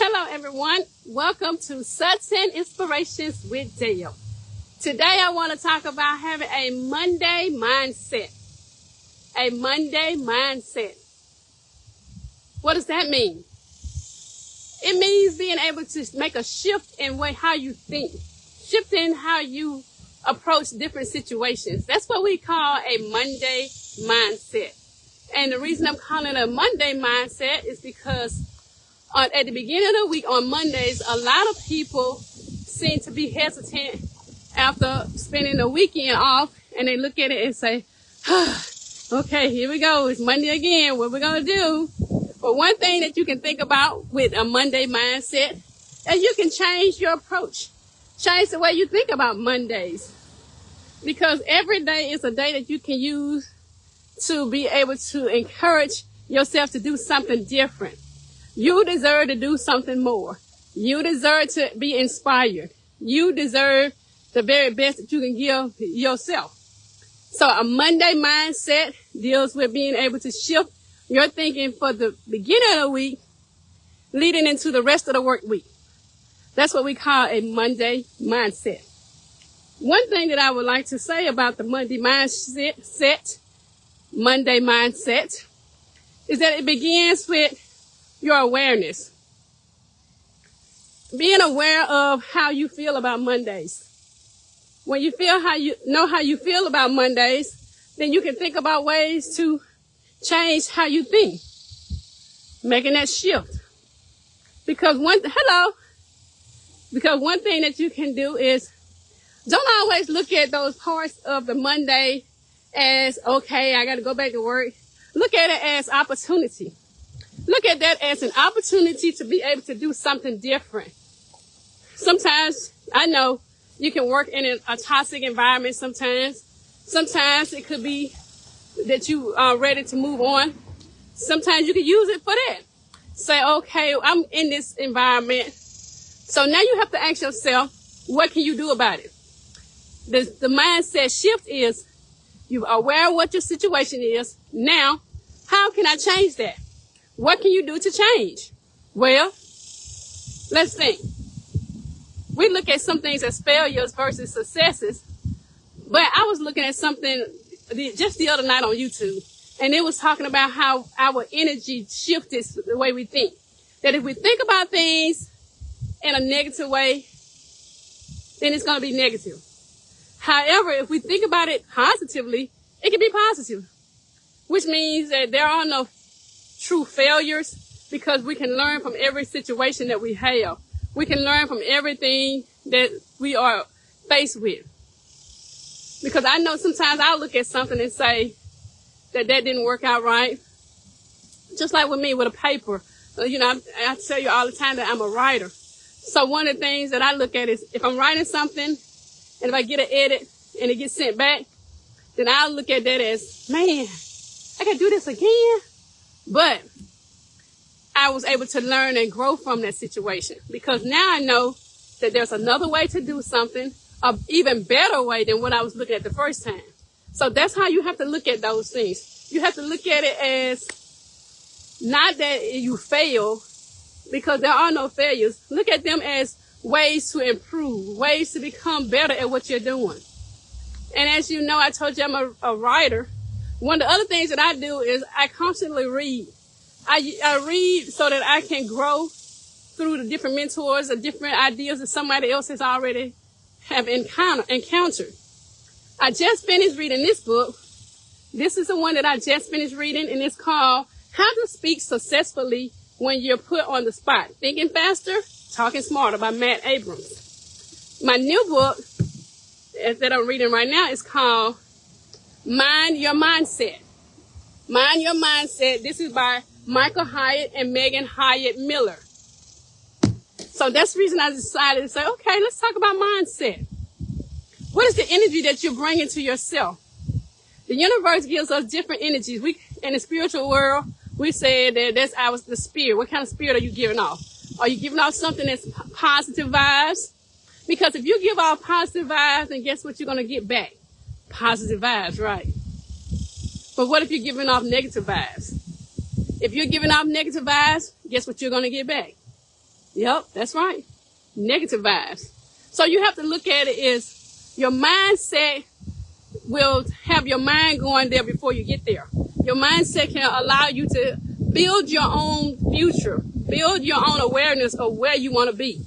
Hello everyone, welcome to Sud10 Inspirations with Dale. Today I want to talk about having a Monday mindset. A Monday mindset. What does that mean? It means being able to make a shift in how you think, shifting how you approach different situations. That's what we call a Monday mindset. And the reason I'm calling it a Monday mindset is because at the beginning of the week on Mondays, a lot of people seem to be hesitant after spending the weekend off, and they look at it and say, okay, here we go. It's Monday again. What are we going to do? But one thing that you can think about with a Monday mindset is you can change your approach. Change the way you think about Mondays. Because every day is a day that you can use to be able to encourage yourself to do something different. You deserve to do something more. You deserve to be inspired. You deserve the very best that you can give yourself. So a Monday mindset deals with being able to shift your thinking for the beginning of the week, leading into the rest of the work week. That's what we call a Monday mindset. One thing that I would like to say about the Monday mindset, is that it begins with your awareness. Being aware of how you feel about Mondays. When you know how you feel about Mondays, then you can think about ways to change how you think. Making that shift. Because one thing that you can do is don't always look at those parts of the Monday as, okay, I got to go back to work. Look at it as opportunity. Look at that as an opportunity to be able to do something different. Sometimes, I know, you can work in a toxic environment sometimes. Sometimes it could be that you are ready to move on. Sometimes you can use it for that. Say, okay, I'm in this environment. So now you have to ask yourself, what can you do about it? The mindset shift is you're aware of what your situation is. Now, how can I change that? What can you do to change? Well, let's think. We look at some things as failures versus successes, but I was looking at something just the other night on YouTube, and it was talking about how our energy shifted the way we think. That if we think about things in a negative way, then it's going to be negative. However, if we think about it positively, it can be positive, which means that there are no true failures because we can learn from every situation that we have. We can learn from everything that we are faced with. Because I know sometimes I'll look at something and say that didn't work out right. Just like with me with a paper. I tell you all the time that I'm a writer. So one of the things that I look at is if I'm writing something and if I get an edit and it gets sent back, then I'll look at that as, man, I gotta do this again. But I was able to learn and grow from that situation because now I know that there's another way to do something, an even better way than what I was looking at the first time. So that's how you have to look at those things. You have to look at it as not that you fail, because there are no failures. Look at them as ways to improve, ways to become better at what you're doing. And as you know, I told you I'm a writer. One of the other things that I do is I constantly read. I read so that I can grow through the different mentors or different ideas that somebody else has already have encountered. I just finished reading this book. This is the one that I just finished reading, and it's called How to Speak Successfully When You're Put on the Spot. Thinking Faster, Talking Smarter by Matt Abrams. My new book that I'm reading right now is called Mind Your Mindset. Mind Your Mindset. This is by Michael Hyatt and Megan Hyatt Miller. So that's the reason I decided to say, okay, let's talk about mindset. What is the energy that you're bringing to yourself? The universe gives us different energies. In the spiritual world, we say that that's the spirit. What kind of spirit are you giving off? Are you giving off something that's positive vibes? Because if you give off positive vibes, then guess what you're going to get back? Positive vibes, right? But what if you're giving off negative vibes? If you're giving off negative vibes, guess what you're going to get back? Yep, that's right. Negative vibes. So you have to look at it as your mindset will have your mind going there before you get there. Your mindset can allow you to build your own future, build your own awareness of where you want to be.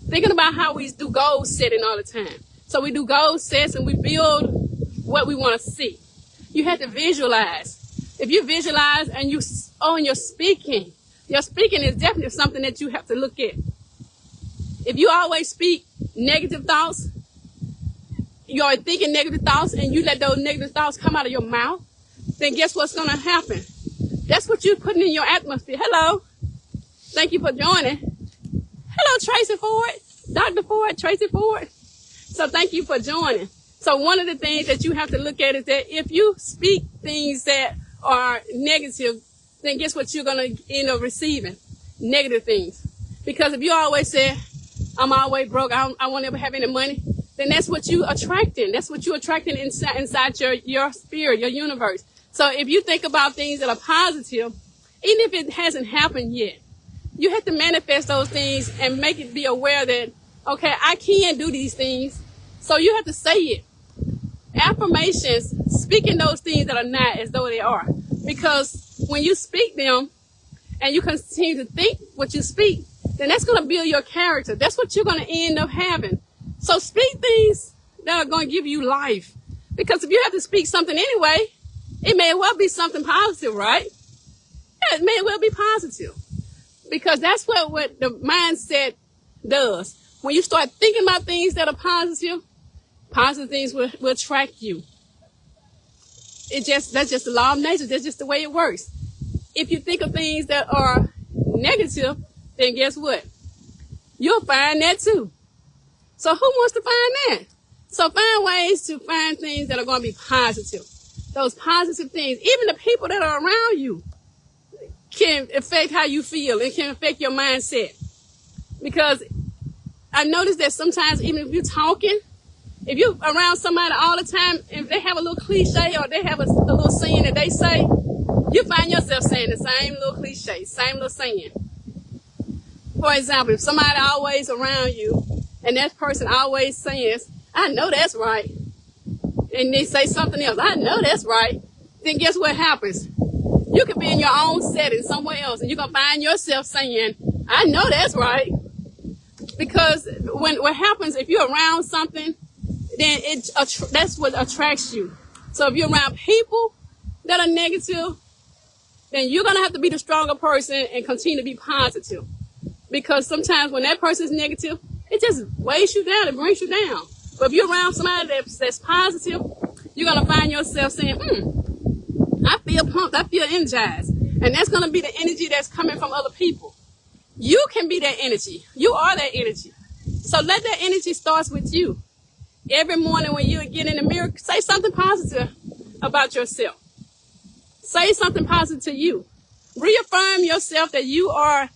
Thinking about how we do goal setting all the time. So we do goal sets and we build what we want to see. You have to visualize. If you visualize and you own your speaking is definitely something that you have to look at. If you always speak negative thoughts, you're thinking negative thoughts and you let those negative thoughts come out of your mouth, then guess what's going to happen? That's what you're putting in your atmosphere. Hello. Thank you for joining. Hello, Tracy Ford, Dr. Ford, Tracy Ford. So thank you for joining. So one of the things that you have to look at is that if you speak things that are negative, then guess what you're going to end up receiving? Negative things. Because if you always say, I'm always broke, I won't ever have any money, then that's what you're attracting. That's what you're attracting inside your spirit, your universe. So if you think about things that are positive, even if it hasn't happened yet, you have to manifest those things and make it be aware that, okay, I can do these things. So you have to say it. Affirmations, speaking those things that are not as though they are. Because when you speak them and you continue to think what you speak, then that's going to build your character. That's what you're going to end up having. So speak things that are going to give you life. Because if you have to speak something anyway, it may well be something positive, right? Yeah, it may well be positive. Because that's what the mindset does. When you start thinking about things that are positive things will attract you. That's just the law of nature. That's just the way it works. If you think of things that are negative, then guess what? You'll find that too. So who wants to find that? So find ways to find things that are going to be positive. Those positive things. Even the people that are around you can affect how you feel. It can affect your mindset. Because I noticed that sometimes even if you're talking, if you're around somebody all the time, if they have a little cliche or they have a little saying that they say, you find yourself saying the same little cliche, same little saying. For example, if somebody always around you and that person always says, I know that's right, and they say something else, I know that's right, then guess what happens? You could be in your own setting somewhere else and you're going to find yourself saying, I know that's right. Because what happens if you're around something, then that's what attracts you. So if you're around people that are negative, then you're going to have to be the stronger person and continue to be positive. Because sometimes when that person is negative, it just weighs you down, it brings you down. But if you're around somebody that's positive, you're going to find yourself saying, I feel pumped, I feel energized. And that's going to be the energy that's coming from other people. You can be that energy. You are that energy. So let that energy start with you. Every morning when you get in the mirror, say something positive about yourself. Say something positive to you. Reaffirm yourself that you are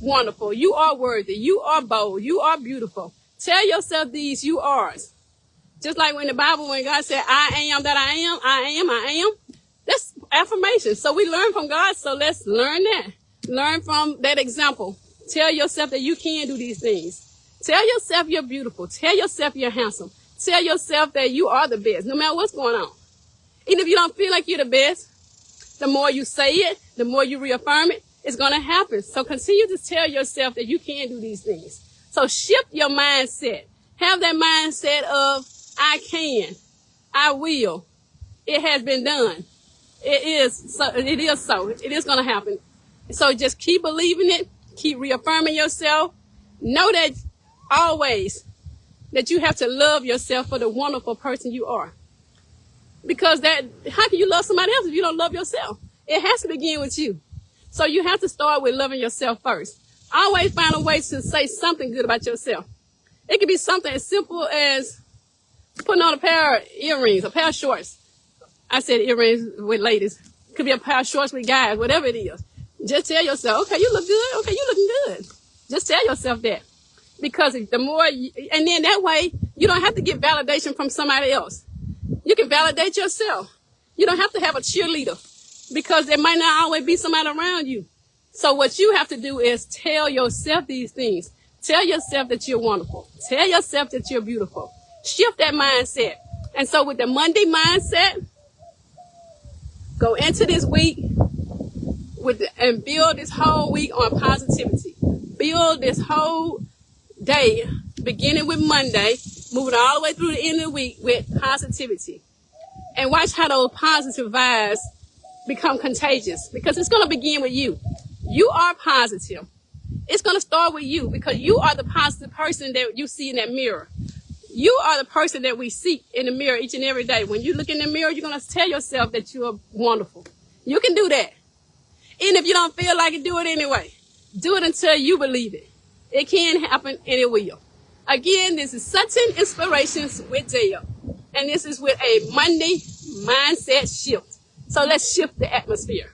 wonderful. You are worthy. You are bold. You are beautiful. Tell yourself these you are's. Just like when the Bible, when God said, I am that I am, I am, I am. That's affirmation. So we learn from God. So let's learn that. Learn from that example. Tell yourself that you can do these things. Tell yourself you're beautiful. Tell yourself you're handsome. Tell yourself that you are the best, no matter what's going on. Even if you don't feel like you're the best, the more you say it, the more you reaffirm it, it's going to happen. So continue to tell yourself that you can do these things. So shift your mindset. Have that mindset of, I can, I will, it has been done. It is so. It is going to happen. So just keep believing it. Keep reaffirming yourself. Know that always that you have to love yourself for the wonderful person you are. Because how can you love somebody else if you don't love yourself? It has to begin with you. So you have to start with loving yourself first. Always find a way to say something good about yourself. It could be something as simple as putting on a pair of earrings, a pair of shorts. I said earrings with ladies. It could be a pair of shorts with guys, whatever it is. Just tell yourself, okay, you look good. Okay, you looking good. Just tell yourself that. Because the more, and then that way, you don't have to get validation from somebody else. You can validate yourself. You don't have to have a cheerleader because there might not always be somebody around you So what you have to do is tell yourself these things. Tell yourself that you're wonderful. Tell yourself that you're beautiful. Shift that mindset. And so with the Monday mindset, go into this week and build this whole week on positivity. Build this whole day, beginning with Monday, moving all the way through the end of the week with positivity. And watch how those positive vibes become contagious, because it's going to begin with you. You are positive. It's going to start with you, because you are the positive person that you see in that mirror. You are the person that we see in the mirror each and every day. When you look in the mirror, you're going to tell yourself that you are wonderful. You can do that. Even if you don't feel like it, do it anyway. Do it until you believe it. It can happen, and it will. Again, this is Sud10 Inspirations with Dale. And this is with a Monday mindset shift. So let's shift the atmosphere.